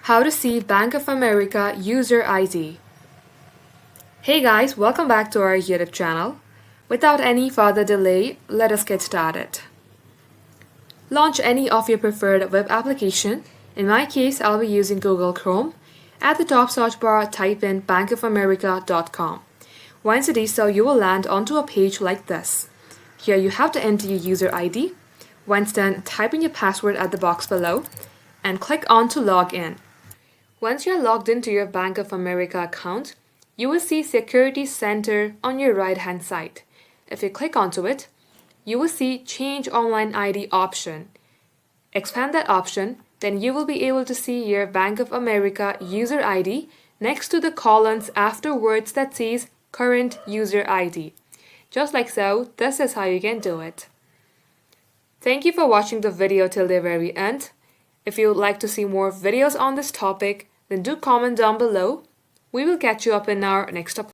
How to see Bank of America user ID. Hey guys, welcome back to our YouTube channel. Without any further delay, let us get started. Launch any of your preferred web application. In my case, I'll be using Google Chrome. At the top search bar, type in bankofamerica.com. Once you do so, you will land onto a page like this. Here you have to enter your user ID. Once done, type in your password at the box below and click on to log in. Once you're logged into your Bank of America account, you will see Security Center on your right-hand side. If you click onto it, you will see Change Online ID option. Expand that option, then you will be able to see your Bank of America user ID next to the columns after words that says Current User ID. Just like so, this is how you can do it. Thank you for watching the video till the very end. If you would like to see more videos on this topic, then do comment down below. We will catch you up in our next upload.